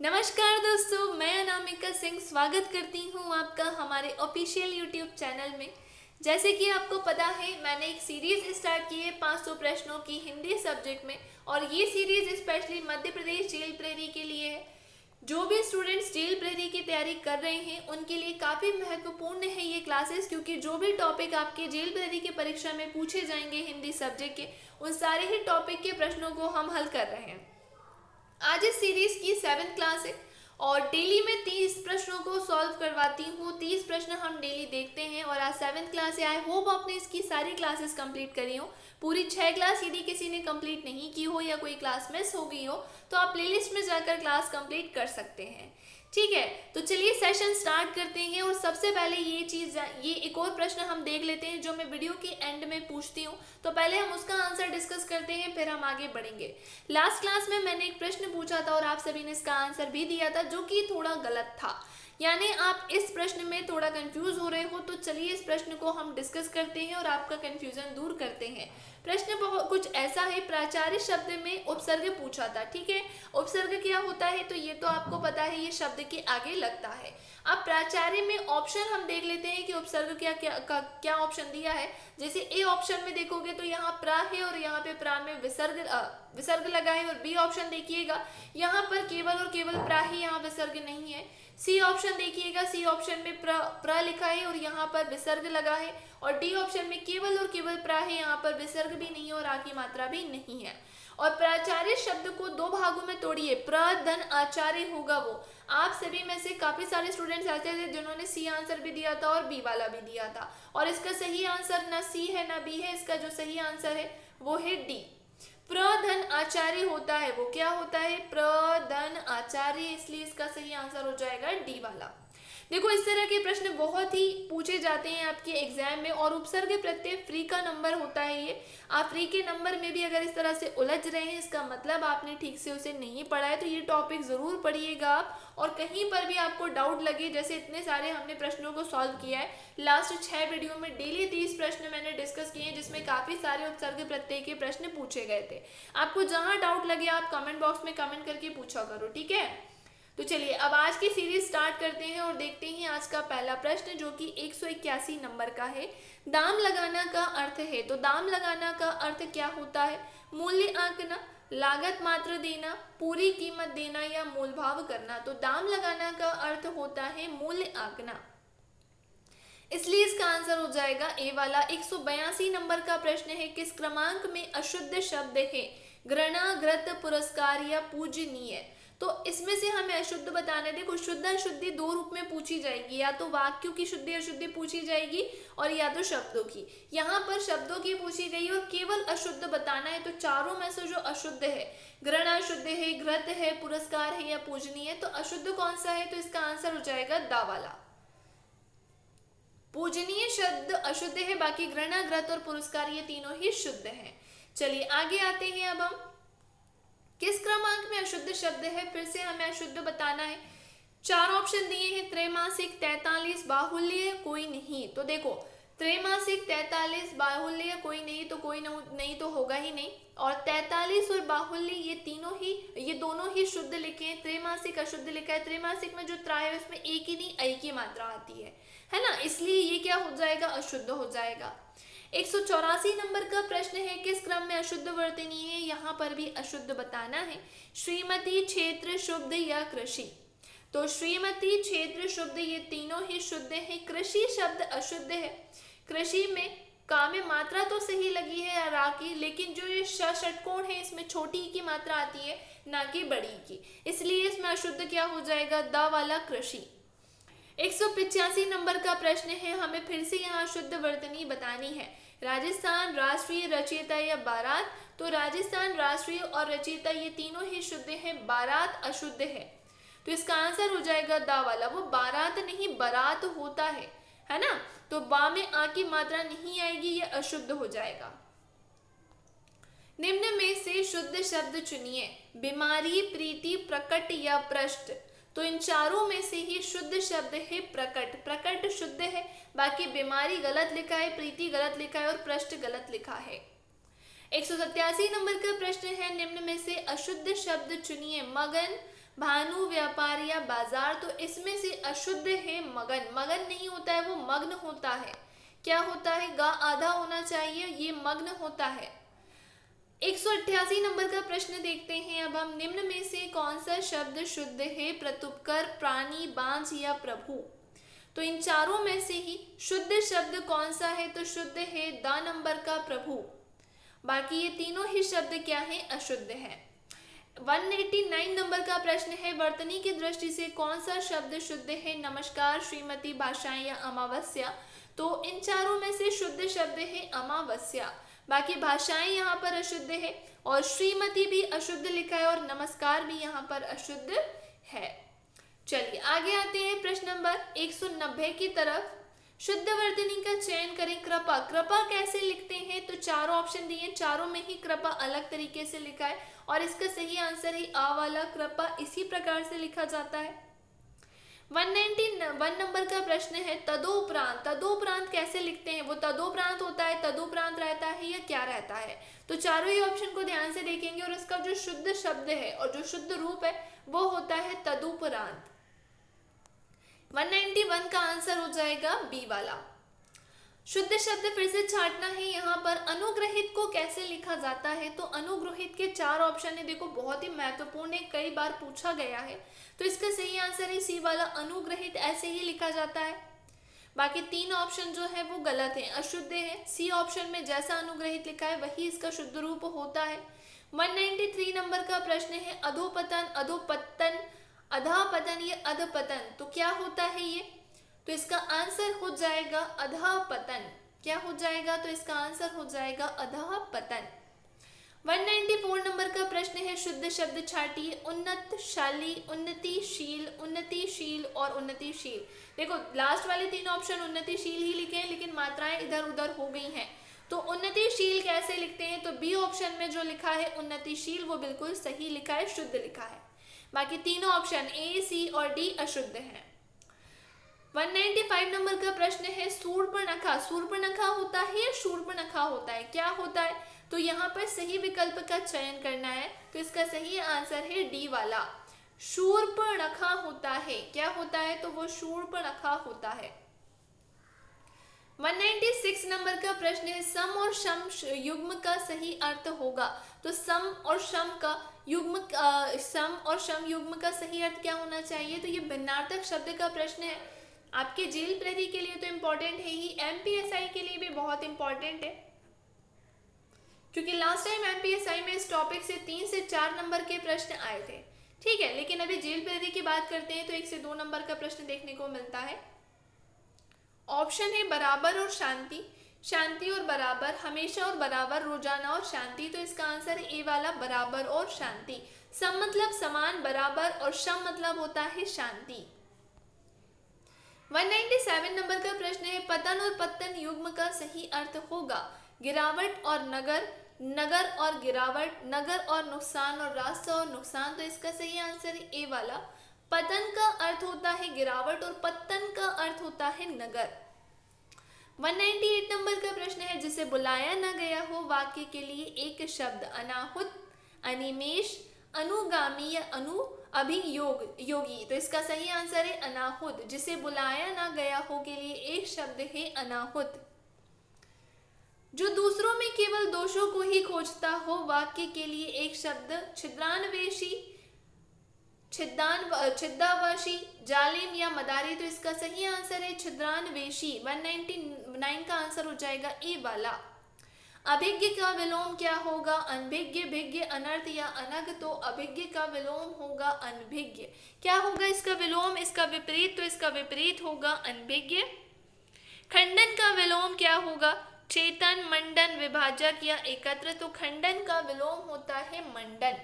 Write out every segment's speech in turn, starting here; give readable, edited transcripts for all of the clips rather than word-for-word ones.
नमस्कार दोस्तों, मैं अनामिका सिंह स्वागत करती हूँ आपका हमारे ऑफिशियल यूट्यूब चैनल में। जैसे कि आपको पता है, मैंने एक सीरीज़ स्टार्ट की है 500 प्रश्नों की हिंदी सब्जेक्ट में, और ये series specially Madhya Pradesh jail prairie के लिए है। जो भी स्टूडेंट्स जेल प्रेरी की तैयारी कर रहे हैं उनके लिए काफ़ी महत्वपूर्ण है ये क्लासेस, क्योंकि जो भी टॉपिक आपके जेल प्रेरी की परीक्षा में पूछे जाएंगे हिंदी सब्जेक्ट के, उन सारे ही टॉपिक के प्रश्नों को हम हल कर रहे हैं। आज इस सीरीज की 7th क्लास है और डेली में 30 प्रश्नों को सॉल्व करवाती हूँ। 30 प्रश्न हम डेली देखते हैं और आज 7th क्लास है। आई होप आपने इसकी सारी क्लासेस कंप्लीट करी हो। पूरी 6 क्लास यदि किसी ने कंप्लीट नहीं की हो या कोई क्लास मिस हो गई हो तो आप प्लेलिस्ट में जाकर क्लास कंप्लीट कर सकते हैं। ठीक है, तो चलिए सेशन स्टार्ट करते हैं। और सबसे पहले ये एक और प्रश्न हम देख लेते हैं जो मैं वीडियो के एंड में पूछती हूँ। तो पहले हम उसका आंसर डिस्कस करते हैं, फिर हम आगे बढ़ेंगे। लास्ट क्लास में मैंने एक प्रश्न पूछा था और आप सभी ने इसका आंसर भी दिया था, जो कि थोड़ा गलत था, यानी आप इस प्रश्न में थोड़ा कंफ्यूज हो रहे हो। तो चलिए इस प्रश्न को हम डिस्कस करते हैं और आपका कंफ्यूजन दूर करते हैं। प्रश्न बहुत कुछ ऐसा है, प्राचार्य शब्द में उपसर्ग पूछा था। ठीक है, उपसर्ग क्या होता है तो ये तो आपको पता है, ये शब्द के आगे लगता है। अब प्राचार्य में ऑप्शन हम देख लेते हैं कि उपसर्ग क्या ऑप्शन दिया है। जैसे ए ऑप्शन में देखोगे तो यहाँ प्रा है और यहाँ पे प्रा में विसर्ग लगा है। और बी ऑप्शन देखिएगा, यहाँ पर केवल और केवल प्रा ही, यहाँ विसर्ग नहीं है। सी ऑप्शन देखिएगा, सी ऑप्शन में प्र लिखा है और यहाँ पर विसर्ग लगा है। और डी ऑप्शन में केवल और केवल प्रा है, यहाँ पर विसर्ग भी नहीं है और आ की मात्रा भी नहीं है। और प्राचार्य शब्द को दो भागों में तोड़िए, प्रधन आचार्य होगा वो। आप सभी में से काफी सारे स्टूडेंट्स ऐसे थे जिन्होंने सी आंसर भी दिया था और बी वाला भी दिया था, और इसका सही आंसर ना सी है ना बी है। इसका जो सही आंसर है वो है डी, प्रधन आचार्य होता है। वो क्या होता है? प्रधन आचार्य, इसलिए इसका सही आंसर हो जाएगा डी वाला। देखो, इस तरह के प्रश्न बहुत ही पूछे जाते हैं आपके एग्जाम में, और उपसर्ग प्रत्यय फ्री का नंबर होता है ये। आप फ्री के नंबर में भी अगर इस तरह से उलझ रहे हैं, इसका मतलब आपने ठीक से उसे नहीं पढ़ा है। तो ये टॉपिक जरूर पढ़िएगा आप, और कहीं पर भी आपको डाउट लगे, जैसे इतने सारे हमने प्रश्नों को सॉल्व किया है लास्ट 6 वीडियो में, डेली 30 प्रश्न मैंने डिस्कस किए हैं, जिसमें काफी सारे उपसर्ग प्रत्यय के प्रश्न पूछे गए थे। आपको जहां डाउट लगे आप कमेंट बॉक्स में कमेंट करके पूछा करो, ठीक है। तो चलिए अब आज की सीरीज स्टार्ट करते हैं और देखते हैं आज का पहला प्रश्न, जो कि 181 नंबर का है। दाम लगाना का अर्थ है। तो दाम लगाना का अर्थ क्या होता है? मूल्य आंकना, लागत मात्र देना, पूरी कीमत देना या मोल भाव करना। तो दाम लगाना का अर्थ होता है मूल्य आंकना, इसलिए इसका आंसर हो जाएगा ए वाला। 182 नंबर का प्रश्न है, किस क्रमांक में अशुद्ध शब्द है? घृणा, घृत, पुरस्कार या पूजनीय। तो इसमें से हमें अशुद्ध बताना है। देखो, शुद्ध अशुद्धि दो रूप में पूछी जाएगी, या तो वाक्यों की शुद्धि अशुद्धि पूछी जाएगी और या तो शब्दों की। यहाँ पर शब्दों की पूछी गई और केवल अशुद्ध बताना है। तो चारों में से जो अशुद्ध है, घृणा अशुद्ध है, घृत है, पुरस्कार है या पूजनीय है, तो अशुद्ध कौन सा है? तो इसका आंसर हो जाएगा दा वाला। पूजनीय शब्द अशुद्ध है, बाकी घृणा, घृत और पुरस्कार ये तीनों ही शुद्ध हैं। चलिए आगे आते हैं। अब हम किस क्रमांक में अशुद्ध शब्द है, फिर से हमें अशुद्ध बताना है। 4 ऑप्शन दिए हैं, त्रैमासिक, 43, बाहुल्य, कोई नहीं। तो देखो, त्रैमासिक, 43, बाहुल्य, कोई नहीं, तो कोई नहीं तो होगा ही नहीं। और 43 और बाहुल्य ये दोनों ही शुद्ध लिखे हैं। त्रैमासिक अशुद्ध लिखा है। त्रैमासिक में जो त्रा है उसमें एक ही नहीं ऐ की मात्रा आती है ना, इसलिए ये क्या हो जाएगा? अशुद्ध हो जाएगा। 184 नंबर का प्रश्न है, किस क्रम में अशुद्ध वर्तनी है? यहाँ पर भी अशुद्ध बताना है। श्रीमती, क्षेत्र, शुद्ध या कृषि। तो श्रीमती, क्षेत्र, शुद्ध ये तीनों ही शुद्ध है। कृषि शब्द अशुद्ध है। कृषि में का में मात्रा तो सही लगी है रा की, लेकिन जो ये षटकोण है इसमें छोटी की मात्रा आती है, ना कि बड़ी की, इसलिए इसमें अशुद्ध क्या हो जाएगा? दा वाला, कृषि। 185 नंबर का प्रश्न है, हमें फिर से यहाँ शुद्ध वर्तनी बतानी है। राजस्थान, राष्ट्रीय, रचयिता या बारात। तो राजस्थान, राष्ट्रीय और रचयिता ये तीनों ही शुद्ध हैं, बारात अशुद्ध है। तो इसका आंसर हो जाएगा दा वाला। वो बारात नहीं बारात होता है ना। तो बा में आ की मात्रा नहीं आएगी, ये अशुद्ध हो जाएगा। निम्न में से शुद्ध शब्द चुनिए। बीमारी, प्रीति, प्रकट या पृष्ठ। तो इन चारों में से ही शुद्ध शब्द है प्रकट। प्रकट शुद्ध है, बाकी बीमारी गलत लिखा है, प्रीति गलत लिखा है और पृष्ठ गलत लिखा है। 187 नंबर का प्रश्न है, निम्न में से अशुद्ध शब्द चुनिए। मगन, भानु, व्यापार या बाजार। तो इसमें से अशुद्ध है मगन। मगन नहीं होता है, वो मग्न होता है। क्या होता है, गा आधा होना चाहिए, ये मग्न होता है। 188 नंबर का प्रश्न देखते हैं अब हम। निम्न में से कौन सा शब्द शुद्ध है, प्रतुपकर, प्राणी, बांझ या प्रभु। तो इन चारों में से ही शुद्ध शब्द कौन सा है, तो शुद्ध है द नंबर का प्रभु। बाकी ये तीनों ही शब्द क्या है, अशुद्ध है। 189 नंबर का प्रश्न है, वर्तनी की दृष्टि से कौन सा शब्द शुद्ध है, नमस्कार, श्रीमती, भाषाएं या अमावस्या। तो इन चारों में से शुद्ध शब्द है अमावस्या। बाकी भाषाएं यहाँ पर अशुद्ध है और श्रीमती भी अशुद्ध लिखा है और नमस्कार भी यहाँ पर अशुद्ध है। चलिए आगे आते हैं प्रश्न नंबर 190 की तरफ। शुद्ध वर्तनी का चयन करें। कृपा, कृपा कैसे लिखते हैं, तो चारों ऑप्शन दिए, चारों में ही कृपा अलग तरीके से लिखा है और इसका सही आंसर है आ वाला, कृपा इसी प्रकार से लिखा जाता है। 191 नंबर का प्रश्न है, तदोपरांत, तदोपरांत कैसे लिखते हैं। वो तदोपरांत होता है, तदोपरांत रहता है या क्या रहता है। तो चारों ही ऑप्शन को ध्यान से देखेंगे और इसका जो शुद्ध शब्द है और जो शुद्ध रूप है वो होता है तदुपरांत। 191 का आंसर हो जाएगा बी वाला। शुद्ध शब्द फिर से छांटना है यहाँ पर। अनुग्रहित को कैसे लिखा जाता है, तो अनुग्रहित के चार ऑप्शन है, देखो बहुत ही महत्वपूर्ण है, कई बार पूछा गया है। तो इसका सही आंसर है सी वाला, अनुग्रहित ऐसे ही लिखा जाता है। बाकी तीन ऑप्शन जो है वो गलत है, अशुद्ध है। सी ऑप्शन में जैसा अनुग्रहित लिखा है वही इसका शुद्ध रूप होता है। 193 नंबर का प्रश्न है, अधोपतन, अधोपतन, अधःपतन या अधपतन। तो क्या होता है ये, तो इसका आंसर हो जाएगा अधःपतन। क्या हो जाएगा, तो इसका आंसर हो जाएगा अधःपतन। 194 नंबर का प्रश्न है, शुद्ध शब्द छाटिए। उन्नतशाली, उन्नतिशील, उन्नतिशील और उन्नतिशील। देखो लास्ट वाले तीन ऑप्शन उन्नतिशील ही लिखे हैं लेकिन मात्राएं इधर उधर हो गई हैं। तो उन्नतिशील कैसे लिखते हैं, तो बी ऑप्शन में जो लिखा है उन्नतिशील वो बिल्कुल सही लिखा है, शुद्ध लिखा है। बाकी तीनों ऑप्शन ए, सी और डी अशुद्ध हैं। 195 नंबर का प्रश्न है, शूर्पणखा, शूर्पणखा होता है या शूर्पणखा होता है, क्या होता है। तो यहाँ पर सही विकल्प का चयन करना है। तो इसका सही आंसर है डी वाला, शूर्पणखा होता है। क्या होता है, तो वो शूर्पणखा होता है। 196 नंबर का प्रश्न है, सम और शम युग्म का सही अर्थ होगा। तो सम और शम का युग्म, सम और शम युग्म का सही अर्थ क्या होना चाहिए। तो ये भिन्नार्थक शब्द का प्रश्न है, आपके जेल प्रहरी के लिए तो इम्पोर्टेंट है ही, एमपीएसआई के लिए भी बहुत इंपॉर्टेंट है, क्योंकि लास्ट टाइम एमपीएसआई में इस टॉपिक से 3 से 4 नंबर के प्रश्न आए थे। ठीक है, लेकिन अभी जेल प्रहरी की बात करते हैं तो 1 से 2 नंबर का प्रश्न देखने को मिलता है। ऑप्शन है बराबर और शांति, शांति और बराबर, हमेशा और बराबर, रोजाना और शांति। तो इसका आंसर है ए वाला, बराबर और शांति। सम मतलब समान, बराबर और शम मतलब होता है शांति। 197 नंबर का प्रश्न है, पतन और पत्तन युग्म का सही अर्थ होगा। गिरावट और नगर, नगर और गिरावट, नगर और नुकसान और रास्ता और नुकसान। तो इसका सही आंसर है ए वाला, पतन का अर्थ होता है गिरावट और पत्तन का अर्थ होता है नगर। 198 नंबर का प्रश्न है, जिसे बुलाया न गया हो वाक्य के लिए एक शब्द। अनाहुत, अनिमेष, अनुगामी या अभियोग योगी। तो इसका सही आंसर है अनाहुत, जिसे बुलाया ना गया हो के लिए एक शब्द है अनाहुत। जो दूसरों में केवल दोषों को ही खोजता हो वाक्य के लिए एक शब्द। छिद्रान्वेषी, छिद्दावशी, जालिम या मदारी। तो इसका सही आंसर है छिद्रान्वेषी। 199 का आंसर हो जाएगा ए वाला। अभिज्ञ का विलोम क्या होगा। अनभिज्ञ, भिज्ञ, अनर्थ या अनग। तो अभिज्ञ का विलोम होगा अनभिज्ञ। क्या होगा इसका विलोम, इसका विपरीत। तो इसका विपरीत होगा अनभिज्ञ। खंडन का विलोम क्या होगा। चेतन, मंडन, विभाजक या एकत्र। तो खंडन का विलोम होता है मंडन।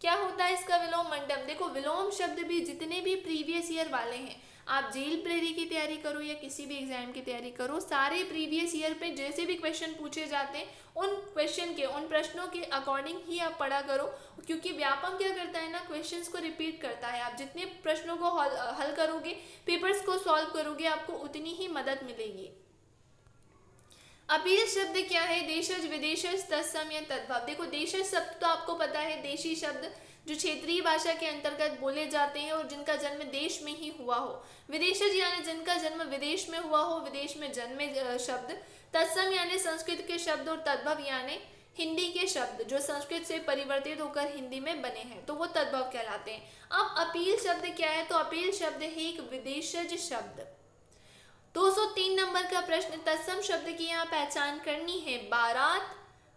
क्या होता है इसका विलोम, मंडन। देखो विलोम शब्द भी जितने भी प्रीवियस ईयर वाले हैं, आप जेल प्रहरी की तैयारी करो या किसी भी एग्जाम की तैयारी करो, सारे प्रीवियस ईयर पे जैसे भी क्वेश्चन पूछे जाते हैं उन क्वेश्चन के, उन प्रश्नों के अकॉर्डिंग ही आप पढ़ा करो। क्योंकि व्यापम क्या करता है ना, क्वेश्चंस को रिपीट करता है। आप जितने प्रश्नों को हल करोगे, पेपर्स को सॉल्व करोगे, आपको उतनी ही मदद मिलेगी। अपील शब्द क्या है। देशज, विदेशज, तत्सम या तद्भव। देखो देशज शब्द तो आपको पता है, देशी शब्द जो क्षेत्रीय भाषा के अंतर्गत बोले जाते हैं और जिनका जन्म देश में ही हुआ हो। विदेशज यानी जिनका जन्म विदेश में हुआ हो, विदेश में जन्मे शब्द। तत्सम यानी संस्कृत के शब्द, और तद्भव यानी हिंदी के शब्द जो संस्कृत से परिवर्तित होकर हिंदी में बने हैं, तो वो तद्भव कहलाते हैं। अब अपील शब्द क्या है? तो अपील शब्द है एक विदेशज शब्द। 203 नंबर का प्रश्न, तत्सम शब्द की यहाँ पहचान करनी है। बारात,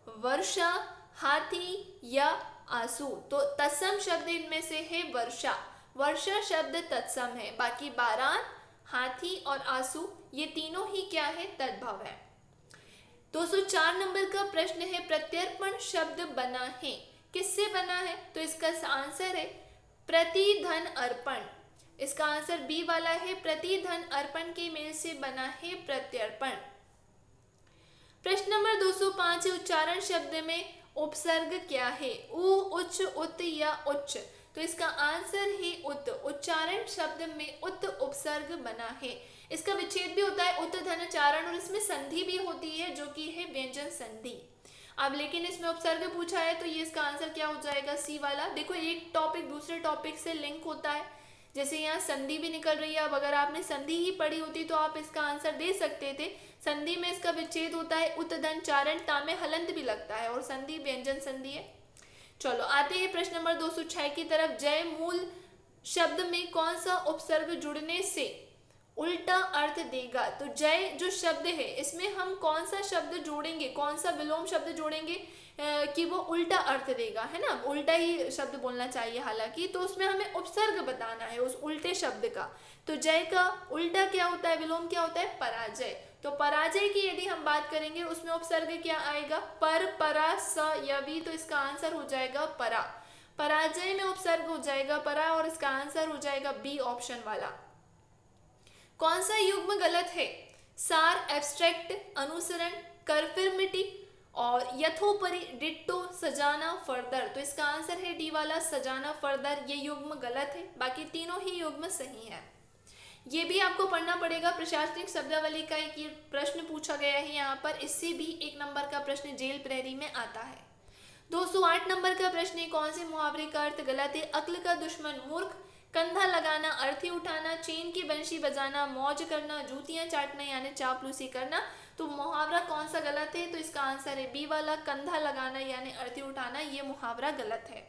वर्षा, हाथी या आंसू। तो तत्सम शब्द इनमें से है वर्षा। वर्षा शब्द तत्सम है, बाकी बारात, हाथी और आंसू ये तीनों ही क्या है? तद्भव है। 204 नंबर का प्रश्न है, प्रत्यर्पण शब्द बना है, किससे बना है? तो इसका आंसर है प्रतिधन अर्पण। इसका आंसर बी वाला है, प्रतिधन अर्पण के मेल से बना है प्रत्यर्पण। प्रश्न नंबर 205, उच्चारण शब्द में उपसर्ग क्या है? उ, उच्च, उत या उच्च। तो इसका आंसर है उत। उच्चारण शब्द में उत उपसर्ग बना है। इसका विच्छेद भी होता है उत धन चारण, और इसमें संधि भी होती है जो कि है व्यंजन संधि। अब लेकिन इसमें उपसर्ग पूछा है तो ये इसका आंसर क्या हो जाएगा? सी वाला। देखो एक टॉपिक दूसरे टॉपिक से लिंक होता है, जैसे यहाँ संधि भी निकल रही है। अब अगर आपने संधि ही पढ़ी होती तो आप इसका आंसर दे सकते थे। संधि में इसका विच्छेद होता है उत धन चारण, ता में हलंत भी लगता है, और संधि व्यंजन संधि है। चलो आते हैं प्रश्न नंबर 206 की तरफ। जय मूल शब्द में कौन सा उपसर्ग जुड़ने से उल्टा अर्थ देगा? तो जय जो शब्द है इसमें हम कौन सा शब्द जोड़ेंगे, कौन सा विलोम शब्द जोड़ेंगे कि वो उल्टा अर्थ देगा, है ना? उल्टा ही शब्द बोलना चाहिए हालांकि, तो उसमें हमें उपसर्ग बताना है उस उल्टे शब्द का। तो जय का उल्टा क्या होता है, विलोम क्या होता है? पराजय। तो पराजय की यदि हम बात करेंगे उसमें उपसर्ग क्या आएगा? पर, परा, स या भी। तो इसका आंसर हो जाएगा परा। पराजय में उपसर्ग हो जाएगा परा, और इसका आंसर हो जाएगा बी ऑप्शन वाला। कौन सा युग्म गलत है? सार, एब्स्ट्रैक्ट, अनुसरण, कन्फर्मिटी और यथोपरि, डिट्टो, सजाना, फर्दर। तो इसका आंसर है डी वाला, सजाना, फर्दर। ये युग्म गलत है, बाकी तीनों ही युग्म सही है। ये भी आपको पढ़ना पड़ेगा। प्रशासनिक शब्दावली का एक ये प्रश्न पूछा गया है यहाँ पर, इससे भी 1 नंबर का प्रश्न जेल प्रहरी में आता है। 208 नंबर का प्रश्न है, कौन से मुहावरे का अर्थ गलत है? अक्ल का दुश्मन मूर्ख, कंधा लगाना, अर्थी उठाना, चेन की बंशी बजाना, मौज करना, जूतियां चाटना यानी चापलूसी करना। तो मुहावरा कौन सा गलत है? तो इसका आंसर है बी वाला, कंधा लगाना यानी अर्थी उठाना। ये मुहावरा गलत है।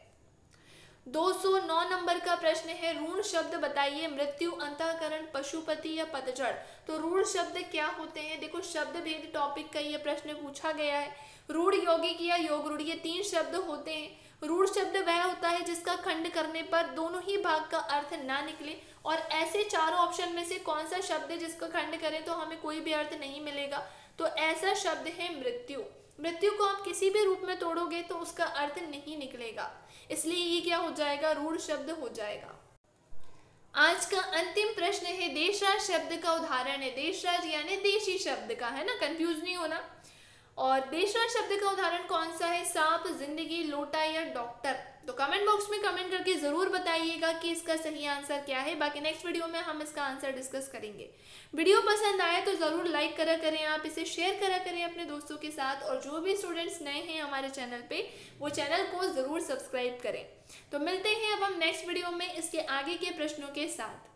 209 नंबर का प्रश्न है, रूढ़ शब्द बताइए। मृत्यु, अंतःकरण, पशुपति या पतझड़। तो रूढ़ शब्द क्या होते हैं? देखो शब्द भेद टॉपिक का ये प्रश्न पूछा गया है। रूढ़, यौगिक या योग रूढ़, ये 3 शब्द होते हैं। रूढ़ शब्द वह होता है जिसका खंड करने पर दोनों ही भाग का अर्थ ना निकले, और ऐसे चारों ऑप्शन में से कौन सा शब्द है जिसका खंड करें तो हमें कोई भी अर्थ नहीं मिलेगा? तो ऐसा शब्द है मृत्यु। मृत्यु को आप किसी भी रूप में तोड़ोगे तो उसका अर्थ नहीं निकलेगा, इसलिए ये क्या हो जाएगा? रूढ़ शब्द हो जाएगा। आज का अंतिम प्रश्न है, देशराज शब्द का उदाहरण है। देशराज यानी देशी शब्द का, है ना, कंफ्यूज नहीं होना। और देशराज शब्द का उदाहरण कौन सा है? सांप, जिंदगी, लोटा या डॉक्टर। तो कमेंट बॉक्स में कमेंट करके जरूर बताइएगा कि इसका सही आंसर क्या है। बाकी नेक्स्ट वीडियो में हम इसका आंसर डिस्कस करेंगे। वीडियो पसंद आए तो जरूर लाइक करा करें, आप इसे शेयर करा करें अपने दोस्तों के साथ, और जो भी स्टूडेंट्स नए हैं हमारे चैनल पे वो चैनल को जरूर सब्सक्राइब करें। तो मिलते हैं अब हम नेक्स्ट वीडियो में इसके आगे के प्रश्नों के साथ।